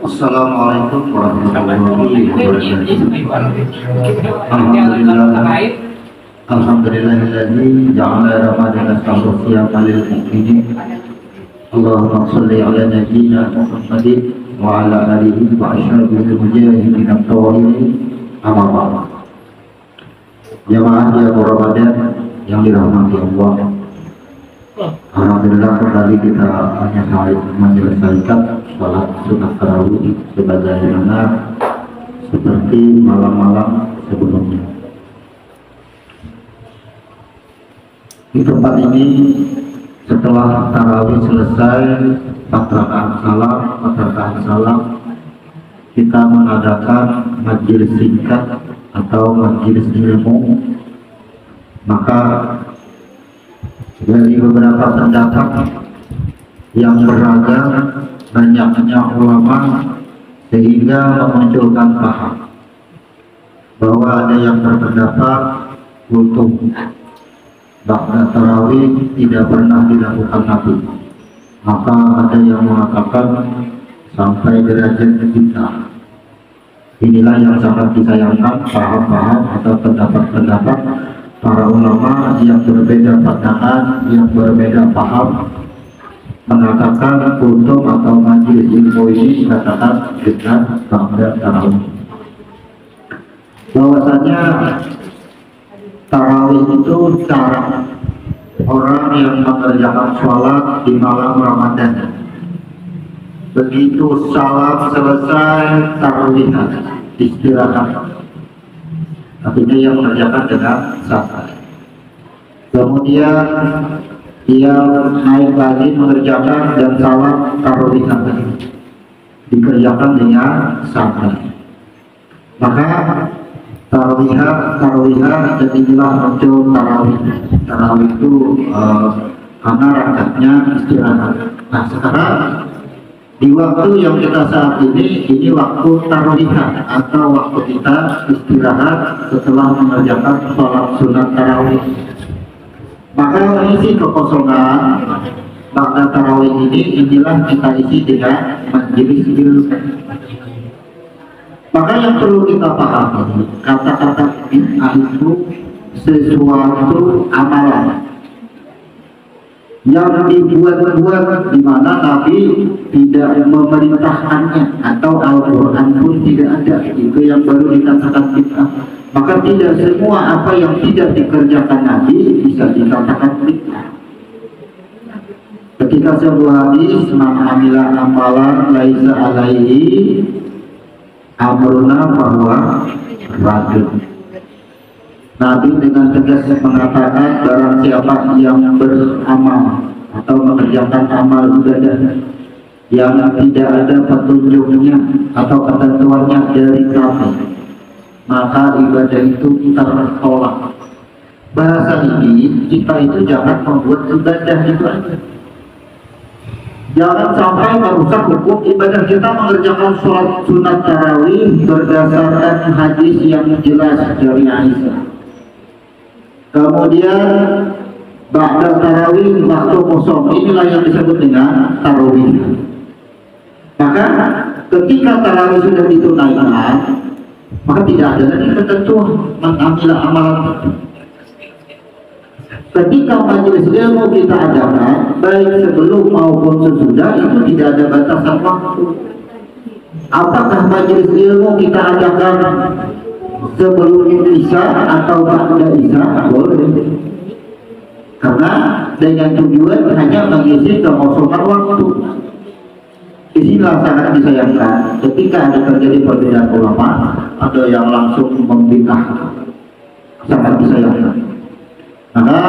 Assalamualaikum warahmatullahi wabarakatuh. Alhamdulillahilladzi ja'ala ramadana shahra siyaman lil mu'minin. Allahumma shalli ala nabiyyina Muhammadin wa ala alihi wa ashabihi mujahidin at-tawwabin. Amma ba'd. Jamaah yang Ramadan yang dirahmati Allah. Alhamdulillah kembali kita menyelesaikan sholat sunat tarawih sebagaimana seperti malam-malam sebelumnya. Di tempat ini setelah tarawih selesai 4 rakaat salam kita mengadakan majelis singkat atau majelis ilmu. Maka dari beberapa pendapat yang beragam, banyaknya ulama sehingga memunculkan paham bahwa ada yang berpendapat untuk ba'da tarawih tidak pernah dilakukan Nabi. Maka ada yang mengatakan sampai derajat kita. Inilah yang sangat disayangkan, paham-paham atau pendapat-pendapat para ulama yang berbeda pandangan, yang berbeda paham, mengatakan kultum atau majelis ilmu ini dikatakan dengan ba'da tarawih. Bahwasanya tarawih itu cara orang yang mengerjakan sholat di malam Ramadan. Begitu salam selesai, tarawih istirahat. Artinya yang mengerjakan dengan santai. Kemudian dia naik lagi mengerjakan dan salam tarawih dikerjakan dengan santai. Maka tarawih dan inilah muncul tarawih. Tarawih itu karena rakaatnya istirahat. Nah sekarang di waktu yang kita saat ini waktu tarawih atau waktu kita istirahat setelah mengerjakan sholat sunat tarawih. Maka mengisi kekosongan ba'da tarawih inilah kita isi dengan majelis ilmu. Maka yang perlu kita pahami, kata-kata bid'ah itu sesuatu amalan yang dibuat-buat di mana Nabi tidak memerintahkannya atau Al-Quran pun tidak ada. Itu yang baru dikatakan bid'ah. Maka tidak semua apa yang tidak dikerjakan Nabi bisa dikatakan bid'ah. Ketika sebuah hadis, man amila amalan laisa alaihi amruna bahwa radun. Nabi dengan tegas mengatakan barang siapa yang beramal atau mengerjakan amal ibadah yang tidak ada petunjuknya atau ketentuannya dari kami, maka ibadah itu tertolak. Bahasa ini kita itu jangan membuat ibadah itu aja. Jangan sampai merusak hukum ibadah kita mengerjakan sholat sunat tarawih berdasarkan hadis yang jelas dari Aisyah. Kemudian ba'da tarawih waktu kosong, inilah yang disebut dengan tarawih. Maka ketika tarawih sudah ditunaikan, maka tidak ada lagi ketentuan mengambil amalan. Ketika majelis ilmu kita adakan, baik sebelum maupun sesudah, itu tidak ada batasan waktu. Apakah majelis ilmu kita adakan sebelum Isya atau ba'da Isya? Boleh. Karena dengan tujuan hanya mengisi kekosongan waktu. Inilah sangat disayangkan ketika ada terjadi perbedaan ulama, ada yang langsung membid'ah. Sangat disayangkan. Maka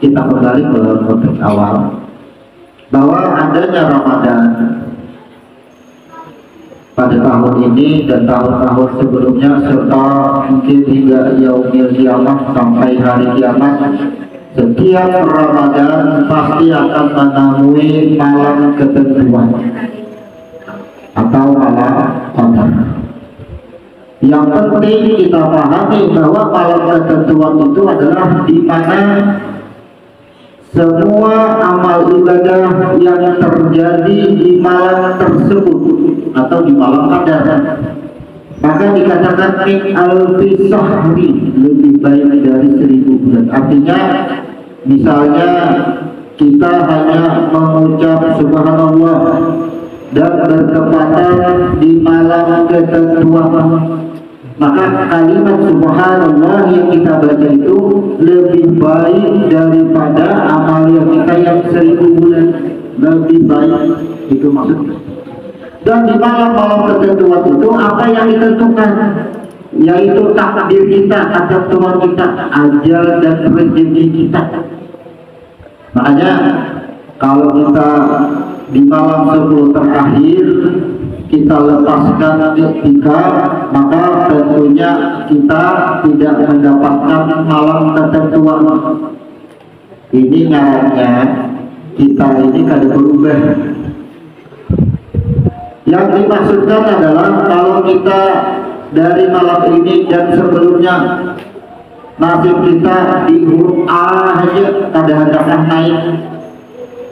kita kembali ke konteks awal bahwa adanya Ramadan pada tahun ini dan tahun-tahun sebelumnya serta mungkin hingga yaumil kiamat sampai hari kiamat, setiap Ramadan pasti akan menemui malam ketentuan atau malam qadar. Yang penting kita pahami bahwa malam ketentuan itu adalah di mana semua amal ibadah yang terjadi di malam tersebut atau di malam qadar, maka dikatakan min alfi sahri, lebih baik dari 1000 bulan. Artinya misalnya kita hanya mengucap subhanallah dan bertepatan di malam ketentuan, maka kalimat subhanallah yang kita baca itu lebih baik daripada amal yang kita yang 1000 bulan, lebih baik, itu maksudnya. Dan di malam-malam ketentuan itu apa yang ditentukan, yaitu takdir kita, ketentuan kita, ajal dan rezeki kita. Makanya kalau kita di malam 10 terakhir kita lepaskan ketika, maka tentunya kita tidak mendapatkan malam ketentuan. Ini ngarannya kita ini kada berubah. Yang dimaksudkan adalah kalau kita dari malam ini dan sebelumnya nasib kita di huruf A aja kada hendak naik,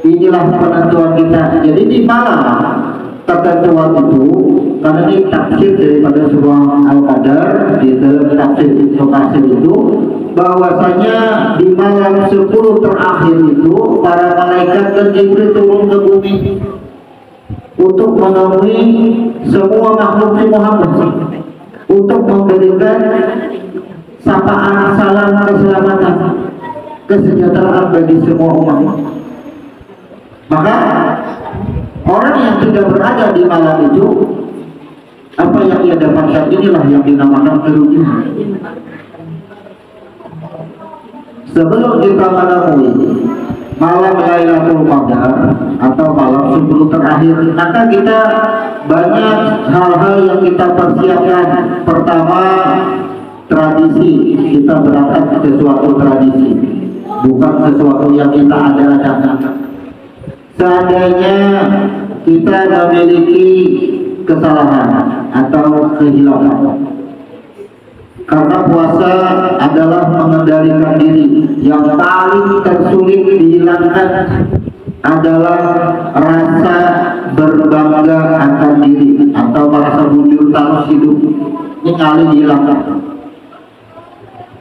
inilah penentuan kita. Jadi di malam ketentuan itu, karena ini tafsir daripada surah Al-Qadar, di dalam tafsir itu bahwasanya di malam 10 terakhir itu para malaikat dan Jibril turun ke bumi untuk menemui semua makhluk Muhammad, untuk memberikan sapaan salam keselamatan, kesejahteraan bagi semua umat. Maka orang yang tidak berada di malam itu, apa yang ia dapatkan inilah yang dinamakan kerugian. Sebelum kita menemui malam Lailatul Qadar atau malam 10 terakhir, maka kita banyak hal-hal yang kita persiapkan. Pertama, tradisi, kita berangkat ke suatu tradisi, bukan sesuatu yang kita ada-adakan. Seandainya kita memiliki kesalahan atau kehilangan, karena puasa adalah mengendalikan diri. Yang paling tersulit dihilangkan adalah rasa berbangga akan diri atau merasa bujur tarus hidup. Ini kali dihilangkan.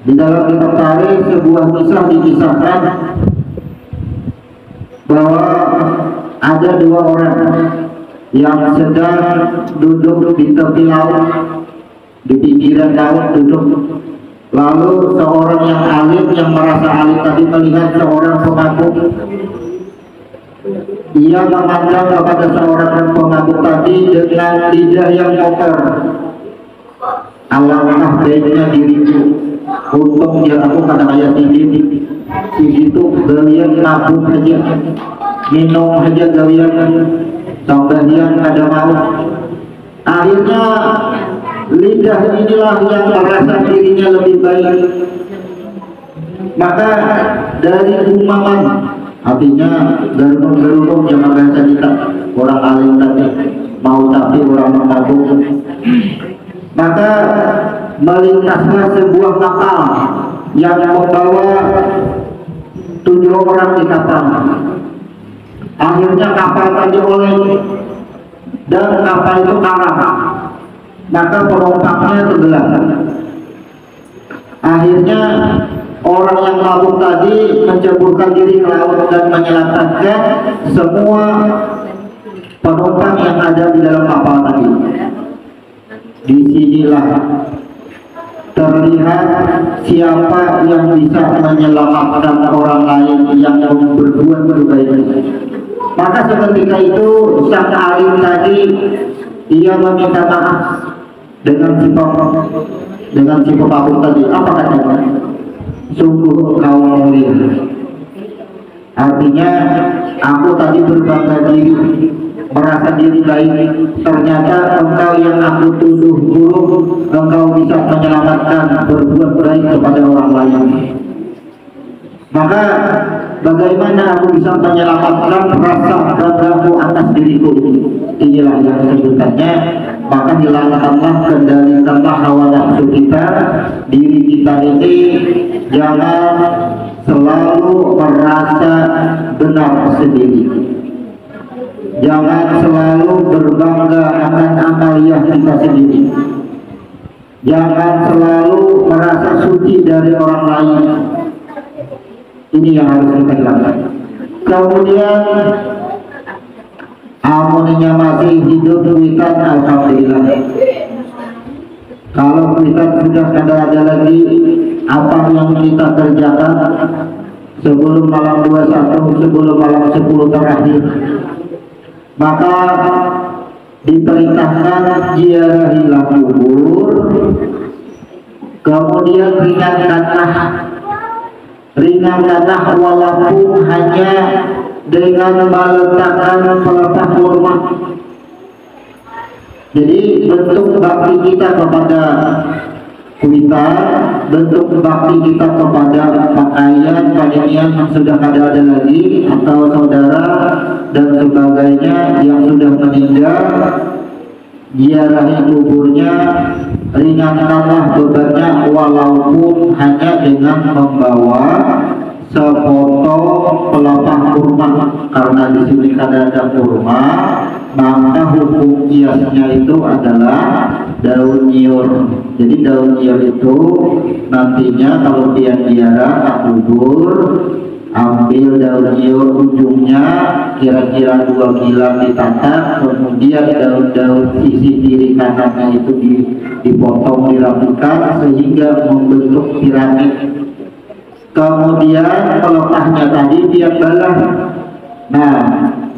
Di dalam kitab tarikh sebuah kisah dikisahkan bahwa ada 2 orang yang sedang duduk di tepi laut, di pinggiran laut duduk. Lalu seorang yang alim, yang merasa alim tadi, melihat seorang pemabuk. Ia memandang kepada seorang pemabuk tadi dengan lidah yang kotor. Alangkah baiknya diriku, untung dia aku kadang ayat ini itu galian mabuk saja, minum saja galian, sampai dia ada mau. Akhirnya lidah inilah yang merasa dirinya lebih baik. Maka dari umaman, artinya gerunung jangan bahasa kita, orang alim tadi mau tapi orang mabuk. Maka melintaslah sebuah kapal yang membawa 7 orang di kapal. Akhirnya kapal tadi oleh dan kapal itu karam, maka penumpangnya tenggelam. Akhirnya orang yang mabuk tadi menceburkan diri ke laut dan menyelamatkan semua penumpang yang ada di dalam kapal tadi. Disinilah terlihat siapa yang bisa menyelamatkan orang lain yang berbuat kebaikan. Maka seketika itu sang alim tadi ia meminta maaf dengan si pemabuk tadi. Apa katanya? Sungguh kau mulia. Artinya aku tadi berbangga diri, merasa diri baik. Ternyata engkau yang aku tuduh buruk, engkau bisa menyelamatkan, berbuat baik kepada orang lain. Maka bagaimana aku bisa menyelamatkan rasa banggaku atas diriku? Inilah yang sebutannya. Maka hilangkanlah, kendalikanlah hawa nafsu kita. Diri kita ini jangan selalu merasa benar sendiri. Jangan selalu berbangga akan amaliyah kita sendiri. Jangan selalu merasa suci dari orang lain. Ini yang harus kita hilangkan. Kemudian amunnya masih hidup kuitan, alhamdulillah. Kalau kuitan sudah ada lagi apa yang kita kerjakan sebelum malam 21, sebelum malam 10 terakhir, maka diperintahkan ziarahilah kubur, kemudian ringankanlah walaupun hanya dengan meletakkan pelepah kurma. Jadi bentuk bakti kita kepada kita, bentuk bakti kita kepada pakaian pakaian yang sudah ada lagi, atau saudara dan sebagainya yang sudah meninggal, ziarahi kuburnya, ringankanlah bebannya walaupun hanya dengan membawa sepotong pelepah kurma. Karena di sini ada kurma, maka hukum kiasnya itu adalah daun nyiur. Jadi daun nyiur itu nantinya kalau dia ziarah kubur, ambil daun nyiur ujungnya kira-kira 2 kilan ditata, kemudian daun-daun sisi kiri kanannya itu dipotong, dirapikan sehingga membentuk piramid. Kemudian pelepahnya tadi dia balah. Nah,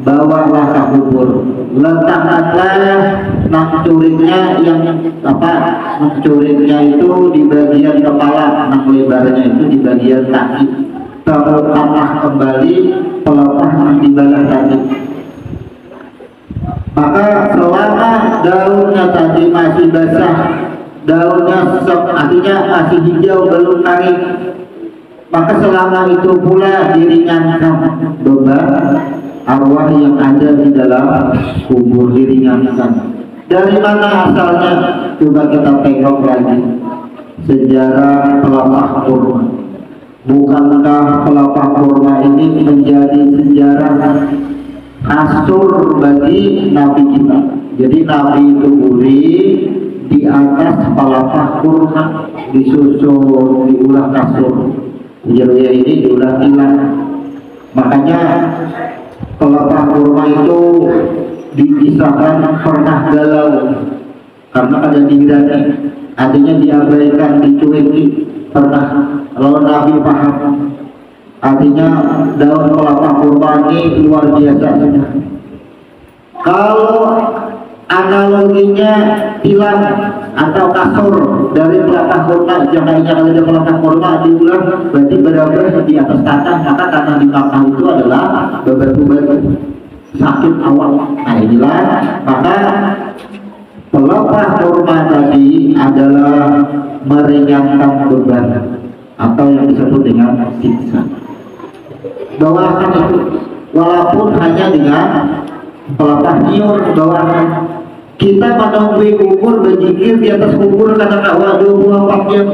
bawalah ke kubur, letakkanlah nangcuringnya yang nangcuringnya itu di bagian kepala, nang lebarnya itu di bagian kaki. Taruhkanlah kembali pelepah yang dibalah tadi. Maka selama daunnya tadi masih basah, daunnya artinya masih hijau, belum kering, maka selama itu pula diringankan beban arwah yang ada di dalam kubur, diringankan. Dari mana asalnya? Coba kita tengok lagi sejarah pelepah kurma. Bukankah pelepah kurma ini menjadi sejarah kasur bagi Nabi kita? Jadi Nabi itu uri di atas pelepah kurma, disusun, diulah kasur. Jadi ini diulah tilang. Makanya pelepah kurma itu dikisahkan pernah galau karena ada tinggalnya, artinya diabaikan, dicueki. Pernah, kalau Nabi paham, artinya daun pelepah kurma ini luar biasa sudah. Kalau analoginya tilang atau kasur dari pelepah kurma, jangkainya kalau ada pelepah kurma diulang, berarti berada di atas tanah, maka tanah di bawah itu adalah bebatu-batu sakit awal. Nah inilah, maka pelepah kurma tadi adalah meringankan beban atau yang disebut dengan siksa. Bawakan itu walaupun hanya dengan pelepah nyiur, bawakan. Kita menunggu kubur, berzikir di atas kubur kadang-kadang 24 jam,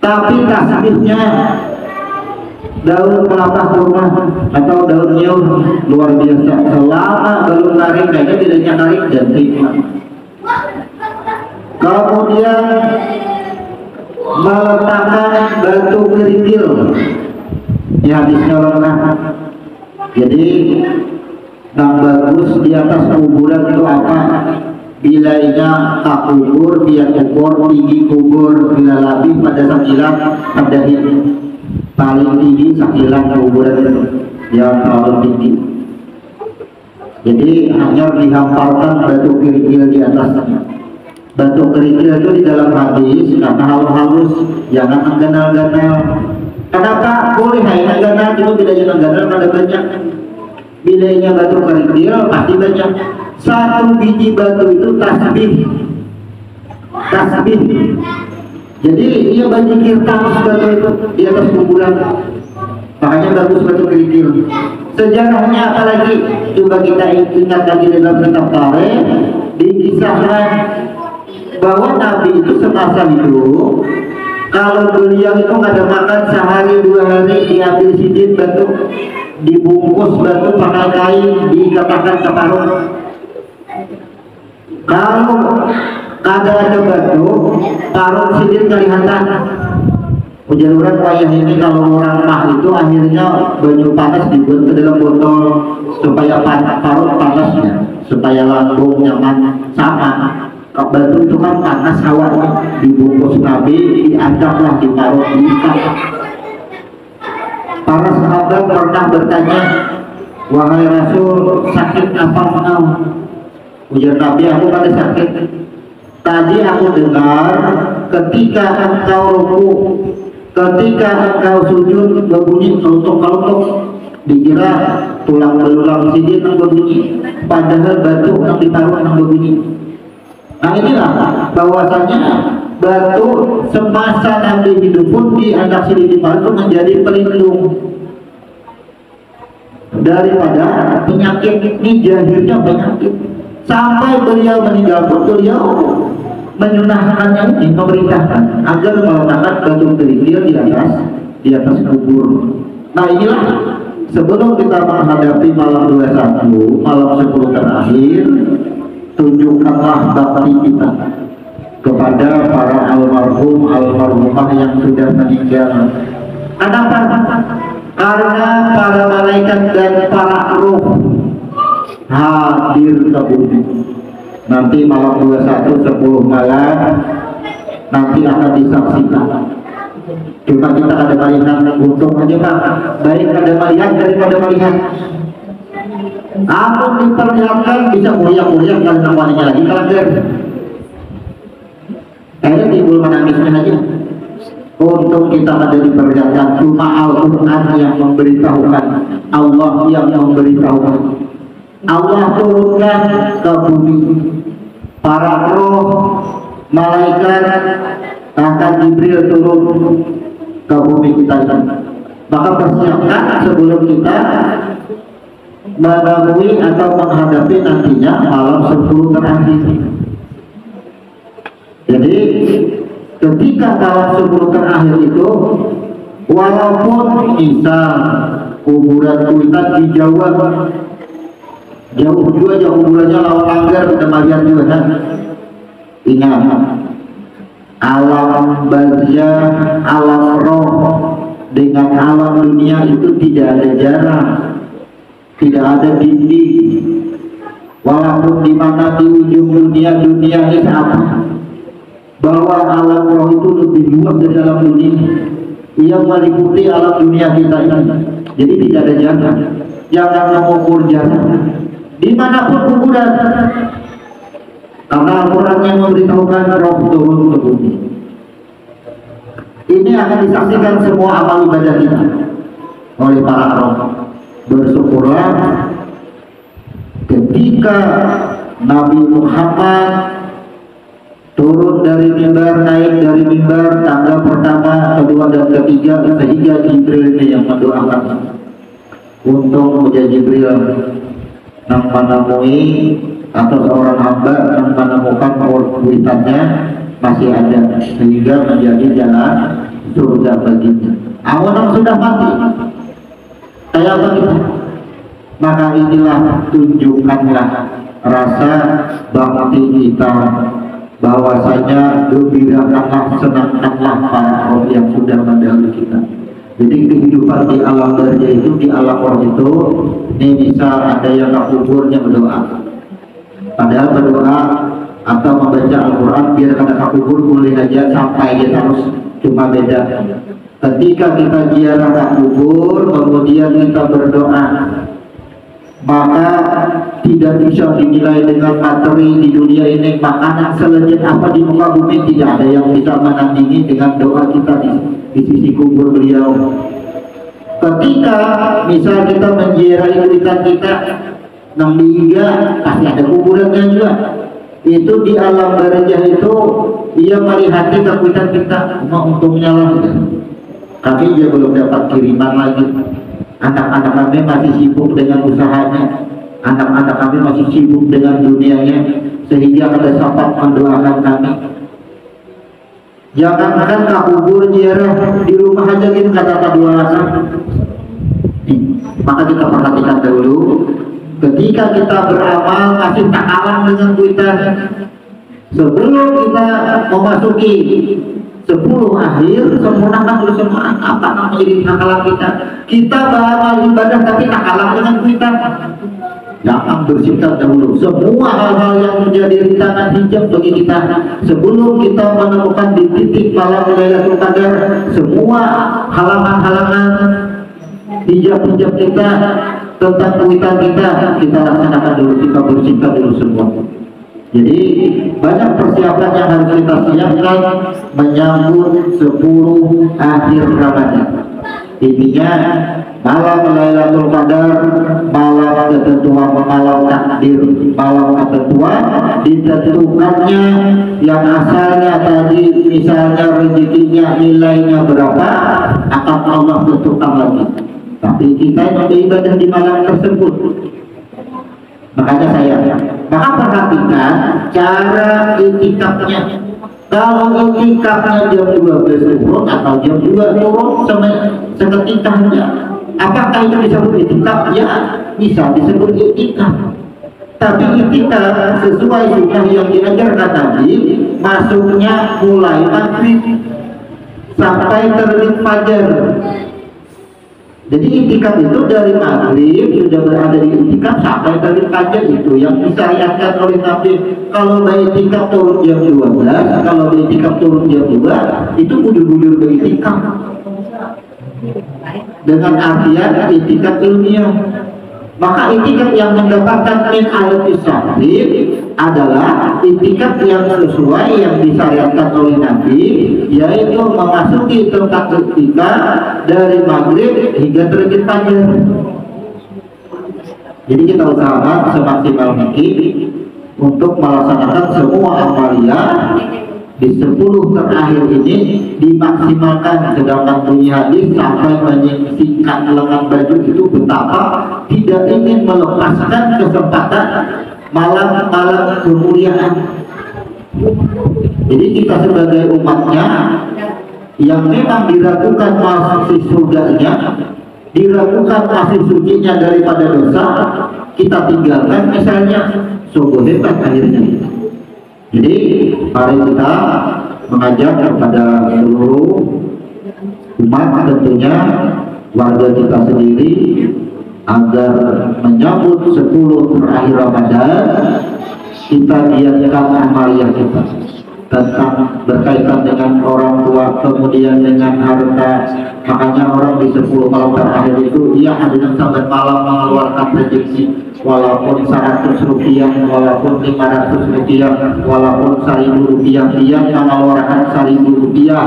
tapi tasbihnya daun pelepah kurma atau daun nyiur luar biasa. Selama belum kering, kayaknya tidaknya kering dan nikmat. Kemudian meletakkan batu kerikil, ya hadisnya lengkap. Jadi yang bagus di atas kuburan itu apa? Bilainya tak kubur, dia ukur tinggi kubur bila lebih pada sakilan pada ini paling tinggi sakilan kuburan itu yang terlalu tinggi. Jadi hanya dihamparkan batu kerikil di atasnya. Batu kerikil itu di dalam hadis karena halus, jangan mengganal-ganal. Kenapa? Boleh hanya ganal, cuma bedanya ganal pada banyak. Bilainya batu kerikil pasti banyak. Satu biji batu itu tasbih. Jadi dia berzikir terus batu itu di atas kuburan. Makanya bagus batu kerikil. Sejarahnya apalagi? Coba kita ingat lagi dalam kitab tarikh, dikisahkan bahwa Nabi itu semasa itu Kalau beliau itu nggak ada makan sehari 2 hari, diambil sidin batu, dibungkus batu pakai kain, dikatakan separuh. Kalau kada ada batu, paruh sidin kelihatan. Ujar orang wayah ini kalau orang mah itu akhirnya banyu panas dibuat ke dalam botol supaya paruh panasnya, supaya lambung nyaman sama. Kalau batu itu kan panas hawanya, dibungkus nabi, diadaplah di paruh, diikat. Para sahabat pernah bertanya, wahai Rasul, sakit apa engkau? Ujar Nabi, aku pada sakit. Tadi aku dengar ketika engkau rukuk, ketika engkau sujud berbunyi kelutuk-kelutuk, dikira tulang belulang sidin yang berbunyi, padahal batu yang ditaruh yang berbunyi. Nah inilah bahwasanya batu semasa Nabi hidup pun dianggap sidin itu menjadi pelindung daripada penyakit. Ini jahilnya penyakit. Sampai beliau meninggal pun beliau menyunahkannya ini, memerintahkan agar meletakkan batu kerikil di atas kubur. Nah inilah sebelum kita menghadapi malam 21, malam 10 terakhir, tunjukkanlah bakti kita kepada para almarhum almarhumah yang sudah meninggal. Kenapa? Karena para malaikat dan para roh hadir ke bumi. Nanti malam 21 10 malam nanti akan disaksikan. Cuma kita ada melihat untung aja Pak, baik ada melihat daripada melihat. Aku diperlihatkan bisa kuliah-kuliah kan namanya lagi kaget. Kayaknya timbul menangisnya aja. Untuk kita ada diperlihatkan, cuma Al-Quran yang memberitahukan, Allah yang memberitahukan. Allah turunkan ke bumi, para roh malaikat akan Jibril turun ke bumi kita ini. Maka persiapkan sebelum kita menemui atau menghadapi nantinya malam 10 terakhir. Jadi ketika malam 10 terakhir itu, walaupun misal kuburan kita di Jawa jauh juga, jauh kuburannya lawan langgar, udah melihat juga kan. Ingat, alam barzah, alam roh dengan alam dunia itu tidak ada jarak, tidak ada dinding. Walaupun di mana di ujung dunia ini apa, bahwa alam roh itu lebih luas dari alam dunia, ia meliputi alam dunia kita ini. Jadi tidak ada jarak. Jangan mengukur jarak dimanapun kuburan, karena Al-Quran yang memberitahukan roh turun ke bumi. Ini akan disaksikan semua amal ibadah kita oleh para roh. Bersyukurlah ketika Nabi Muhammad turun dari mimbar, naik dari mimbar tangga pertama, kedua dan ketiga, sehingga Jibril ini yang mendoakan untuk menjadi Jibril yang menemui atau seorang hamba yang menemukan kuitannya masih ada, sehingga menjadi jalan surga baginya. Awan sudah mati kayak begitu. Maka inilah tunjukkanlah rasa bakti kita, bahwasanya gembirakanlah, senangkanlah para roh yang sudah mendahului kita. Jadi kehidupan di alam barzah itu, di alam roh itu, ini misal ada yang ke kuburnya berdoa, padahal berdoa atau membaca Al-Quran biar kada ke kubur boleh aja sampai dia terus, cuma beda ketika kita ziarah ke kubur kemudian kita berdoa, maka tidak bisa dinilai dengan materi di dunia ini. Makanan selejit apa di muka bumi tidak ada yang bisa menandingi dengan doa kita di sisi kubur beliau. Ketika misal kita menziarahi kuitan kita nang diiga, pasti ada kuburannya juga. Itu di alam barzah itu ia melihat kuitan kita, untungnya lah kami dia belum dapat kiriman lagi. Anak-anak kami masih sibuk dengan usahanya, anak-anak kami masih sibuk dengan dunianya, sehingga ada sempat mendoakan kami. Jangankan ke kubur ziarah, di rumah aja gitu kata dua alasan. Maka kita perhatikan dulu, ketika kita beramal masih tak kalah dengan kita. Sebelum kita memasuki 10 akhir, sempurnakan dulu semua apa yang menjadi nakalan kita. Kita beramal ibadah tapi tak kalah dengan kita. Jangan bersikap dahulu. Semua hal-hal yang menjadi rintangan hijab bagi kita sebelum kita menemukan di titik malam Lailatul Qadar, semua halangan-halangan hijab-hijab kita tentang kuitan kita laksanakan dulu, kita bersihkan dulu semua. Jadi banyak persiapan yang harus kita siapkan menyambut 10 akhir Ramadan. Intinya malam Lailatul Qadar, malam ketentuan, malam takdir, malam ketentuan ditentukannya yang asalnya tadi misalnya rezekinya nilainya berapa akan Allah tentukan lagi. Tapi kita yang beribadah di malam tersebut. Makanya maka perhatikan cara itikafnya. Kalau itikafnya jam 12 turun atau jam 2 turun seketikanya, apakah itu disebut itikaf? Ya, bisa disebut itikaf. Tapi itikaf sesuai sunnah yang diajarkan tadi, masuknya mulai maghrib sampai terbit fajar. Jadi itikaf itu dari maghrib sudah berada di itikaf sampai terbit fajar, itu yang disyariatkan oleh Nabi. Kalau itikaf turun jam 12, kalau itikaf turun jam 2, itu budur-budur itikaf. Dengan artian itikaf ilmiah. Maka itikaf yang mendapatkan min al-fisahid adalah itikaf yang sesuai yang disyariatkan oleh Nabi, yaitu memasuki tempat itikaf dari maghrib hingga terbit fajar. Jadi kita usahakan semaksimal mungkin untuk melaksanakan semua amalia di 10 terakhir ini dimaksimalkan. Sedangkan punya hadis sampai menyingkirkan lengan baju itu betapa tidak ingin melepaskan kesempatan malam-malam kemuliaan. Jadi kita sebagai umatnya yang memang diragukan masih surganya, diragukan masih sucinya daripada dosa, kita tinggalkan misalnya, sungguh hebat akhirnya. Jadi mari kita mengajak kepada seluruh umat, tentunya warga kita sendiri, agar menyambut 10 terakhir Ramadan kita giatkan amalia kita tentang berkaitan dengan orang tua, kemudian dengan harta. Makanya orang di 10 malam terakhir itu dia hadirin sampai malam mengeluarkan rezeki, walaupun 100 rupiah, walaupun 500 rupiah, walaupun 1000 rupiah, dia mengeluarkan 1000 rupiah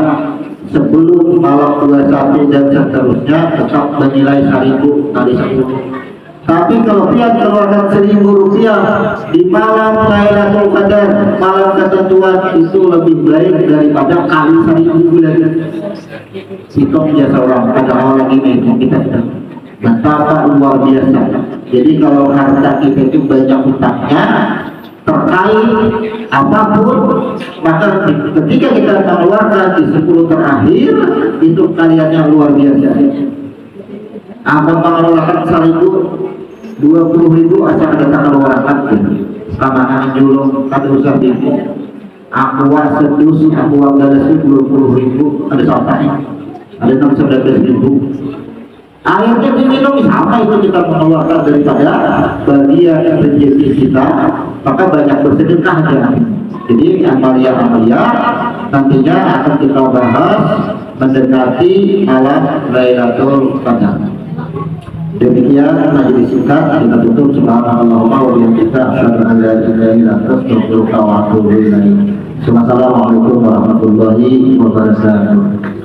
sebelum malam 21 dan seterusnya tetap bernilai 1000 kali 10. Tapi kalau dia keluarkan 1000 rupiah di malam Lailatul Qadar, malam ketentuan, itu lebih baik daripada kali 1000 bulan. Hitung jasa orang, ada orang ini kita betapa luar biasa. Jadi kalau harta kita itu banyak hutangnya terkait apapun, maka ketika kita mengeluarkan di 10 terakhir itu kaliannya luar biasa. Apa mengeluarkan 20.000 asal kita keluarkan sama anak julung kata usah itu aqua sedus, aqua galas itu 20.000, ada saltanya, ada 19.000. Akhirnya diminum sampai itu kita mengeluarkan daripada bagian rezeki kita, maka banyak bersedekah aja. Jadi amalia-amalia nantinya akan kita bahas mendekati malam Lailatul Qadar. Demikian majelis singkat kita tutup. Subhanallahumma wa bihamdihi asyhadu an la ilaha illa anta astaghfiruka wa atubu ilaik. Assalamualaikum warahmatullahi wabarakatuh.